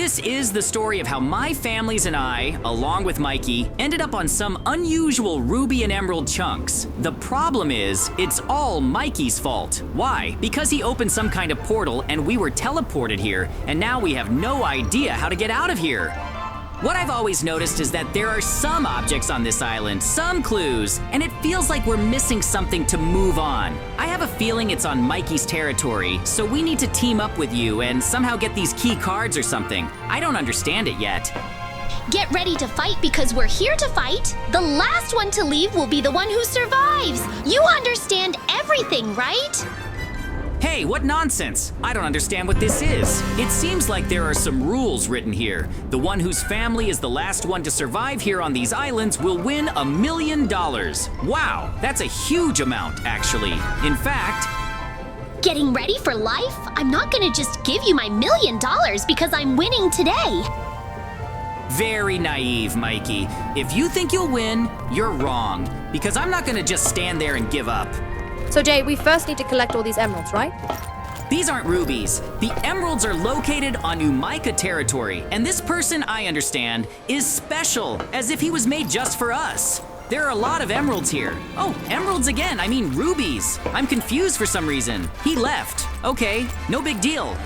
This is the story of how my families and I, along with Mikey, ended up on some unusual ruby and emerald chunks. The problem is, it's all Mikey's fault. Why? Because he opened some kind of portal and we were teleported here, and now we have no idea how to get out of here. What I've always noticed is that there are some objects on this island, some clues, and it feels like we're missing something to move on. I have a feeling it's on Mikey's territory, so we need to team up with you and somehow get these key cards or something. I don't understand it yet. Get ready to fight because we're here to fight. The last one to leave will be the one who survives. You understand everything, right? Hey, what nonsense! I don't understand what this is. It seems like there are some rules written here. The one whose family is the last one to survive here on these islands will win $1 million. Wow, that's a huge amount, actually. In fact, Getting ready for life? I'm not gonna just give you my $1 million because I'm winning today. very naive, Mikey. If you think you'll win, you're wrong. Because I'm not gonna just stand there and give up. So Jay, we first need to collect all these emeralds, right? These aren't rubies. The emeralds are located on Umaika territory, and this person, I understand, is special, as if he was made just for us. There are a lot of emeralds here. Oh, emeralds again, I mean rubies. I'm confused for some reason. He left. Okay, no big deal.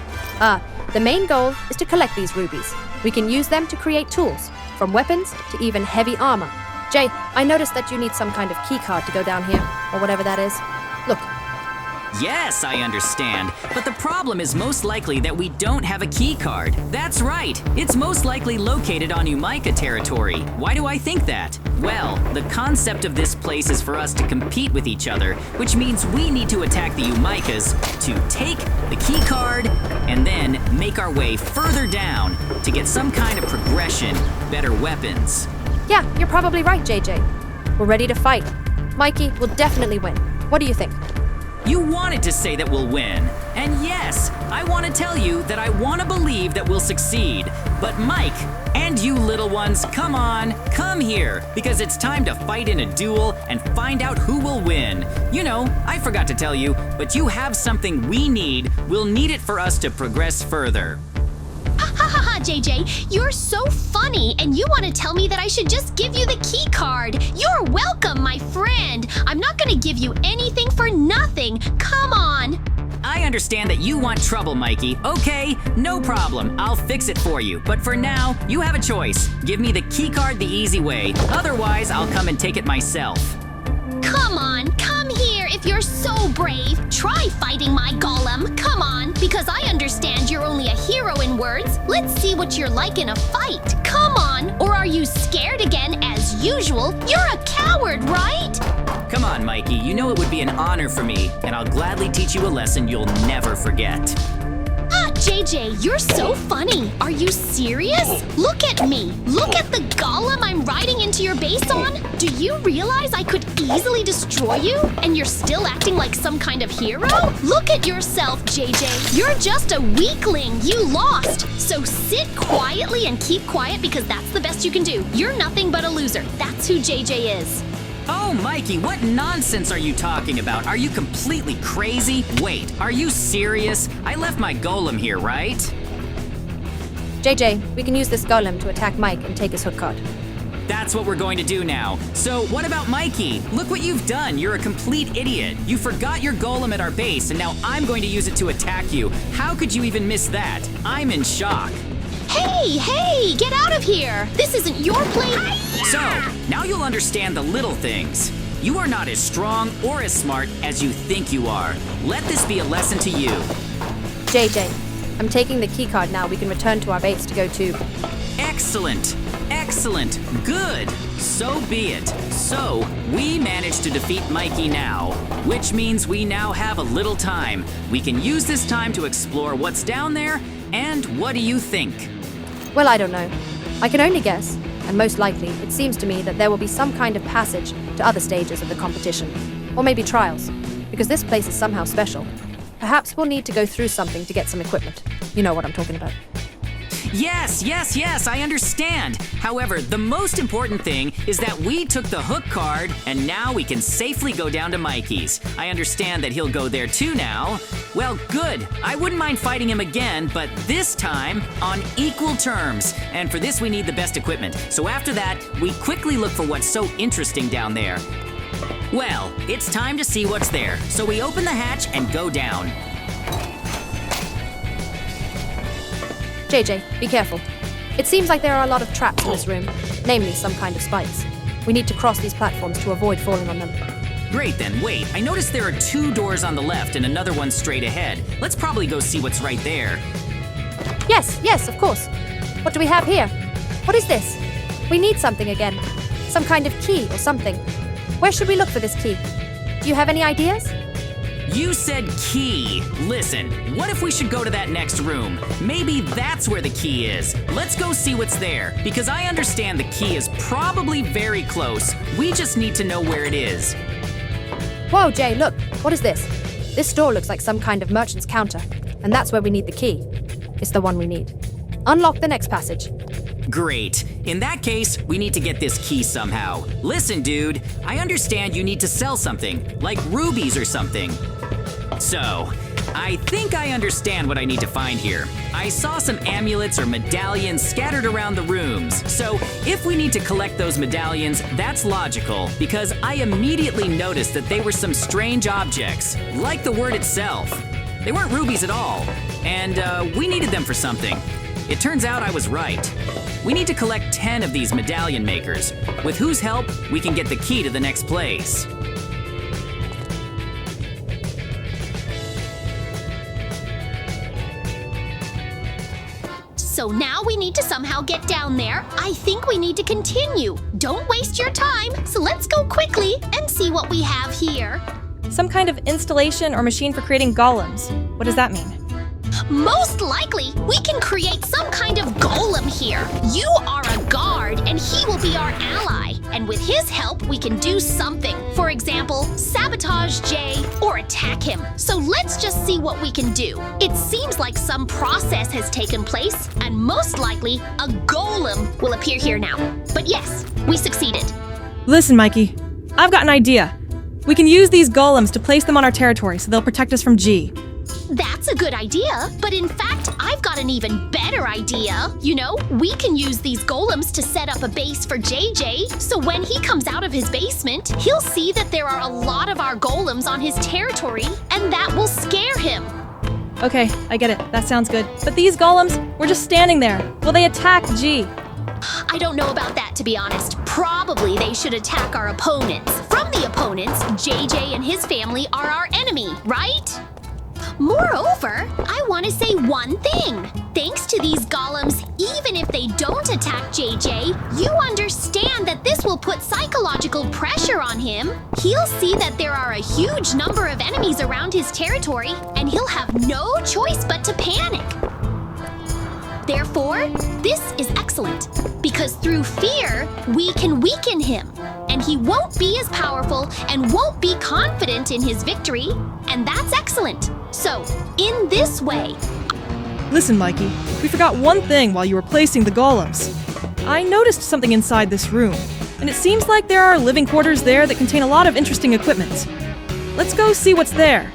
The main goal is to collect these rubies. We can use them to create tools, from weapons to even heavy armor. Jay, I noticed that you need some kind of key card to go down here, or whatever that is. Look. Yes, I understand, but the problem is most likely that we don't have a key card. That's right, it's most likely located on Umaika territory. Why do I think that? Well, the concept of this place is for us to compete with each other, which means we need to attack the Umaikas to take the key card and then make our way further down to get some kind of progression, better weapons. Yeah, you're probably right, JJ. We're ready to fight. Mikey will definitely win. What do you think? You wanted to say that we'll win. And yes, I want to tell you that I want to believe that we'll succeed. But Mike, and you little ones, come on, come here, because it's time to fight in a duel and find out who will win. You know, I forgot to tell you, but you have something we need. We'll need it for us to progress further. JJ, you're so funny, and you want to tell me that I should just give you the key card. You're welcome, my friend. I'm not going to give you anything for nothing. Come on. I understand that you want trouble, Mikey. Okay, no problem. I'll fix it for you. But for now, you have a choice. Give me the key card the easy way. Otherwise, I'll come and take it myself. Come on, come here if you're so brave. Try fighting my golem. Come on, because I understand you're only a hero in words. Let's see what you're like in a fight. Come on, or are you scared again as usual? You're a coward, right? Come on, Mikey. You know it would be an honor for me, and I'll gladly teach you a lesson you'll never forget. JJ, you're so funny. Are you serious? Look at me. Look at the golem I'm riding into your base on. Do you realize I could easily destroy you? And you're still acting like some kind of hero? Look at yourself, JJ. You're just a weakling. You lost. So sit quietly and keep quiet because that's the best you can do. You're nothing but a loser. That's who JJ is. Oh, Mikey, what nonsense are you talking about? Are you completely crazy? Wait, are you serious? I left my golem here, right? JJ, we can use this golem to attack Mike and take his hook card. That's what we're going to do now. So what about Mikey? Look what you've done. You're a complete idiot. You forgot your golem at our base, and now I'm going to use it to attack you. How could you even miss that? I'm in shock. Hey, get out of here. This isn't your place. So, now you'll understand the little things. You are not as strong or as smart as you think you are. Let this be a lesson to you. JJ, I'm taking the key card now. We can return to our base to go to... Excellent, excellent, good. So be it. So, we managed to defeat Mikey now, which means we now have a little time. We can use this time to explore what's down there, and what do you think? Well, I don't know. I can only guess, and most likely, it seems to me that there will be some kind of passage to other stages of the competition. Or maybe trials, because this place is somehow special. Perhaps we'll need to go through something to get some equipment. You know what I'm talking about. Yes, I understand. However, the most important thing is that we took the hook card and now we can safely go down to Mikey's. I understand that he'll go there too now. Well, good. I wouldn't mind fighting him again, but this time on equal terms. And for this, we need the best equipment. So after that, we quickly look for what's so interesting down there. Well, it's time to see what's there. So we open the hatch and go down. JJ, be careful. It seems like there are a lot of traps in this room, namely some kind of spikes. We need to cross these platforms to avoid falling on them. Great then, wait. I noticed there are 2 doors on the left and another one straight ahead. Let's probably go see what's right there. Yes, of course. What do we have here? What is this? We need something again. Some kind of key or something. Where should we look for this key? Do you have any ideas? You said key. Listen, what if we should go to that next room? Maybe that's where the key is. Let's go see what's there, because I understand the key is probably very close. We just need to know where it is. Whoa, Jay, look. What is this? This store looks like some kind of merchant's counter, and that's where we need the key. It's the one we need. Unlock the next passage. Great. In that case, we need to get this key somehow. Listen, dude, I understand you need to sell something, like rubies or something. So, I think I understand what I need to find here. I saw some amulets or medallions scattered around the rooms. So, if we need to collect those medallions, that's logical, because I immediately noticed that they were some strange objects, like the word itself. They weren't rubies at all, and we needed them for something. It turns out I was right. We need to collect 10 of these medallion makers, with whose help we can get the key to the next place. So now we need to somehow get down there. I think we need to continue. Don't waste your time, so let's go quickly and see what we have here. Some kind of installation or machine for creating golems. What does that mean? Most likely, we can create some kind of golem here. You are a guard, and he will be our ally. And with his help, we can do something. For example, sabotage Jay or attack him. So let's just see what we can do. It seems like some process has taken place, and most likely, a golem will appear here now. But yes, we succeeded. Listen, Mikey, I've got an idea. We can use these golems to place them on our territory so they'll protect us from G. That's a good idea, but in fact, I've got an even better idea. You know, we can use these golems to set up a base for JJ, so when he comes out of his basement, he'll see that there are a lot of our golems on his territory, and that will scare him. Okay, I get it. That sounds good. But these golems, we're just standing there. Will they attack G? I don't know about that, to be honest. Probably they should attack our opponents. From the opponents, JJ and his family are our enemy, right? Moreover, I want to say one thing. Thanks to these golems, even if they don't attack JJ, you understand that this will put psychological pressure on him. He'll see that there are a huge number of enemies around his territory, and he'll have no choice but to panic. Therefore, this is excellent, because through fear, we can weaken him, and he won't be as powerful and won't be confident in his victory, and that's excellent. So, in this way... Listen, Mikey, we forgot one thing while you were placing the golems. I noticed something inside this room, and it seems like there are living quarters there that contain a lot of interesting equipment. Let's go see what's there.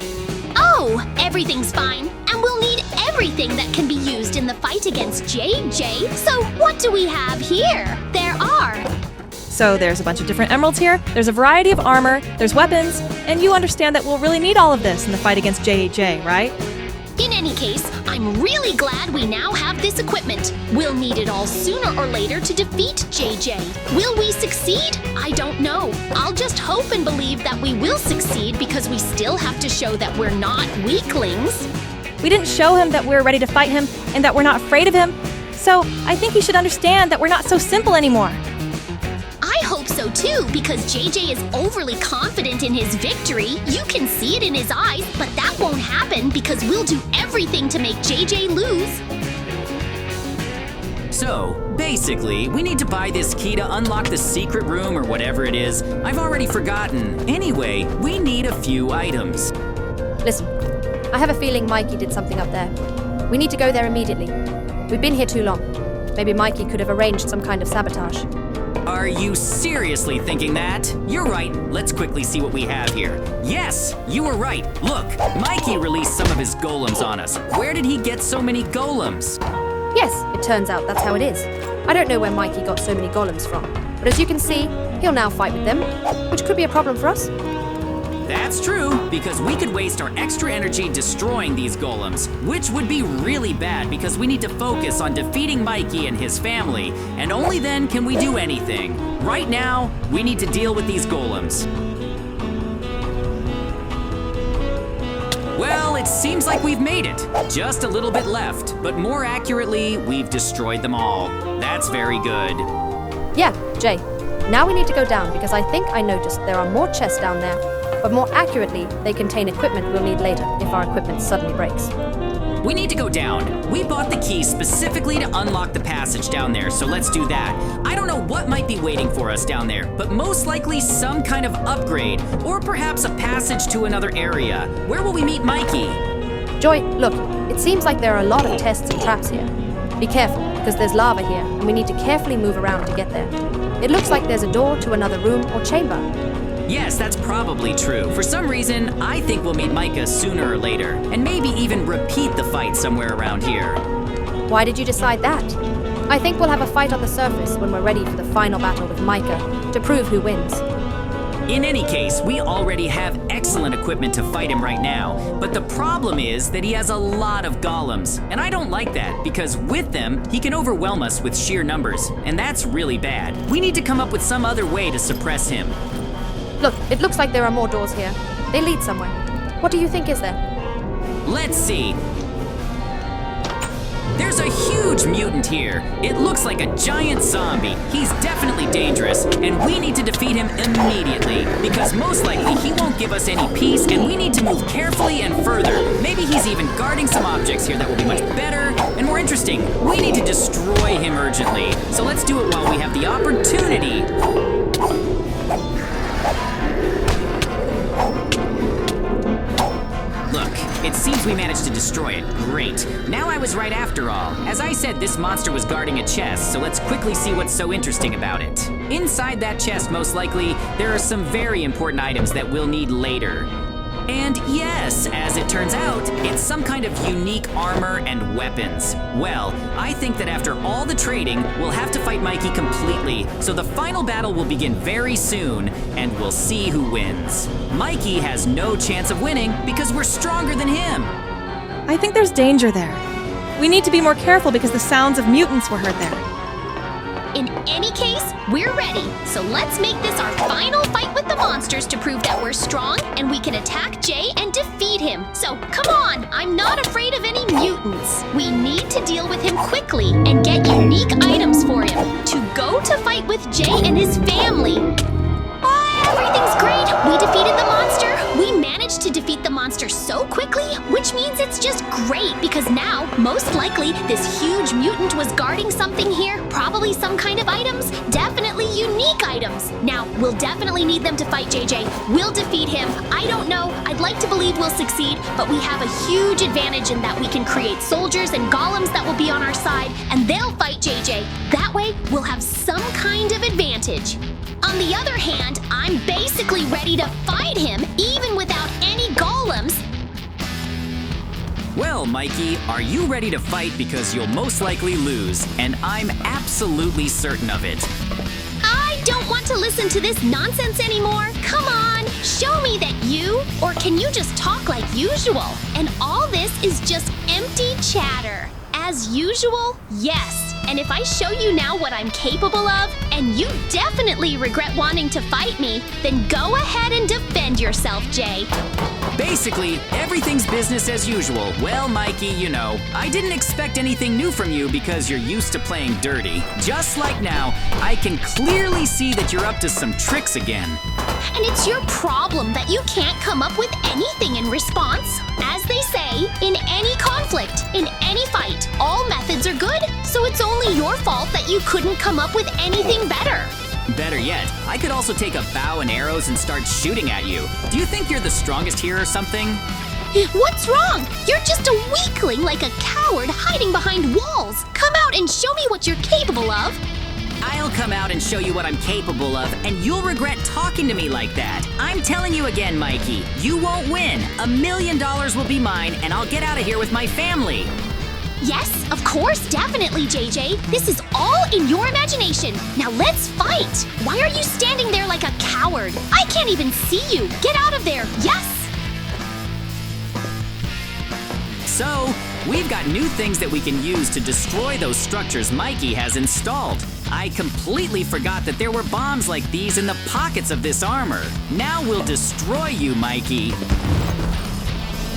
Oh, everything's fine, and we'll need everything that can be used in the fight against JJ. So what do we have here? There are... So there's a bunch of different emeralds here, there's a variety of armor, there's weapons, and you understand that we'll really need all of this in the fight against JJ, right? In any case, I'm really glad we now have this equipment. We'll need it all sooner or later to defeat JJ. Will we succeed? I don't know. I'll just hope and believe that we will succeed because we still have to show that we're not weaklings. We didn't show him that we're ready to fight him and that we're not afraid of him. So I think he should understand that we're not so simple anymore. I hope so too, because JJ is overly confident in his victory. You can see it in his eyes, but that won't happen because we'll do everything to make JJ lose. So, basically, we need to buy this key to unlock the secret room or whatever it is. I've already forgotten. Anyway, we need a few items. Listen, I have a feeling Mikey did something up there. We need to go there immediately. We've been here too long. Maybe Mikey could have arranged some kind of sabotage. Are you seriously thinking that? You're right. Let's quickly see what we have here. Yes, you were right. Look, Mikey released some of his golems on us. Where did he get so many golems? Yes, it turns out that's how it is. I don't know where Mikey got so many golems from, but as you can see, he'll now fight with them, which could be a problem for us. That's true, because we could waste our extra energy destroying these golems, which would be really bad because we need to focus on defeating Mikey and his family, and only then can we do anything. Right now, we need to deal with these golems. Well, it seems like we've made it. Just a little bit left, but more accurately, we've destroyed them all. That's very good. Yeah, Jay. Now we need to go down because I think I noticed there are more chests down there. But more accurately, they contain equipment we'll need later if our equipment suddenly breaks. We need to go down. We bought the key specifically to unlock the passage down there, so let's do that. I don't know what might be waiting for us down there, but most likely some kind of upgrade, or perhaps a passage to another area. Where will we meet Mikey? Joy, look, it seems like there are a lot of tests and traps here. Be careful, because there's lava here, and we need to carefully move around to get there. It looks like there's a door to another room or chamber. Yes, that's probably true. For some reason, I think we'll meet Micah sooner or later, and maybe even repeat the fight somewhere around here. Why did you decide that? I think we'll have a fight on the surface when we're ready for the final battle with Micah to prove who wins. In any case, we already have excellent equipment to fight him right now, but the problem is that he has a lot of golems, and I don't like that because with them, he can overwhelm us with sheer numbers, and that's really bad. We need to come up with some other way to suppress him. Look, it looks like there are more doors here. They lead somewhere. What do you think is there? Let's see. There's a huge mutant here. It looks like a giant zombie. He's definitely dangerous, and we need to defeat him immediately, because most likely he won't give us any peace, and we need to move carefully and further. Maybe he's even guarding some objects here that will be much better and more interesting. We need to destroy him urgently, so let's do it while we have the opportunity. Look, it seems we managed to destroy it. Great. Now I was right after all. As I said, this monster was guarding a chest, so let's quickly see what's so interesting about it. Inside that chest, most likely, there are some very important items that we'll need later. And yes, as it turns out, it's some kind of unique armor and weapons. Well, I think that after all the trading, we'll have to fight Mikey completely, so the final battle will begin very soon, and we'll see who wins. Mikey has no chance of winning because we're stronger than him. I think there's danger there. We need to be more careful because the sounds of mutants were heard there. In any case, we're ready. So let's make this our final fight with the monsters to prove that we're strong and we can attack Jay and defeat him. So come on, I'm not afraid of any mutants. We need to deal with him quickly and get unique items for him to go to fight with Jay and his family. Everything's great. We defeated the monster. We managed to defeat the monster so quickly, which means it's just great because now, most likely, this huge mutant was guarding something here, probably some kind of items, definitely unique items. Now, we'll definitely need them to fight JJ. We'll defeat him. I don't know. I'd like to believe we'll succeed, but we have a huge advantage in that we can create soldiers and golems that will be on our side, and they'll fight JJ. That way, we'll have some kind of advantage. On the other hand, I'm basically ready to fight him, even without any golems. Well, Mikey, are you ready to fight because you'll most likely lose, and I'm absolutely certain of it. I don't want to listen to this nonsense anymore. Come on, show me that or can you just talk like usual? And all this is just empty chatter. As usual, yes. And if I show you now what I'm capable of, and you definitely regret wanting to fight me, then go ahead and defend yourself, Jay. Basically, everything's business as usual. Well, Mikey, you know, I didn't expect anything new from you because you're used to playing dirty. Just like now, I can clearly see that you're up to some tricks again. And it's your problem that you can't come up with anything in response. As they say, in any conflict, in any fight, all methods are good, so it's only your fault that you couldn't come up with anything better. Better yet, I could also take a bow and arrows and start shooting at you. Do you think you're the strongest here or something? What's wrong? You're just a weakling like a coward hiding behind walls. Come out and show me what you're capable of. I'll come out and show you what I'm capable of, and you'll regret talking to me like that. I'm telling you again, Mikey, you won't win. $1 million will be mine, and I'll get out of here with my family. Yes, of course, definitely, JJ. This is all in your imagination. Now let's fight. Why are you standing there like a coward? I can't even see you. Get out of there. Yes. So, we've got new things that we can use to destroy those structures Mikey has installed. I completely forgot that there were bombs like these in the pockets of this armor. Now we'll destroy you, Mikey.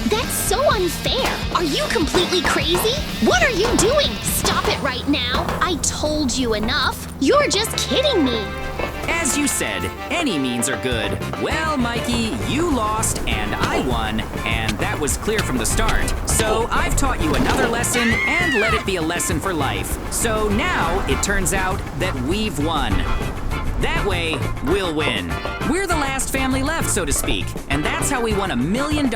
That's so unfair. Are you completely crazy? What are you doing? Stop it right now. I told you enough. You're just kidding me. As you said, any means are good. Well, Mikey, you lost and I won, and that was clear from the start. So I've taught you another lesson and let it be a lesson for life. So now it turns out that we've won. That way, we'll win. We're the last family left, so to speak, and that's how we won $1 million.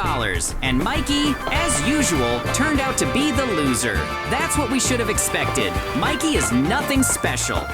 And Mikey, as usual, turned out to be the loser. That's what we should have expected. Mikey is nothing special.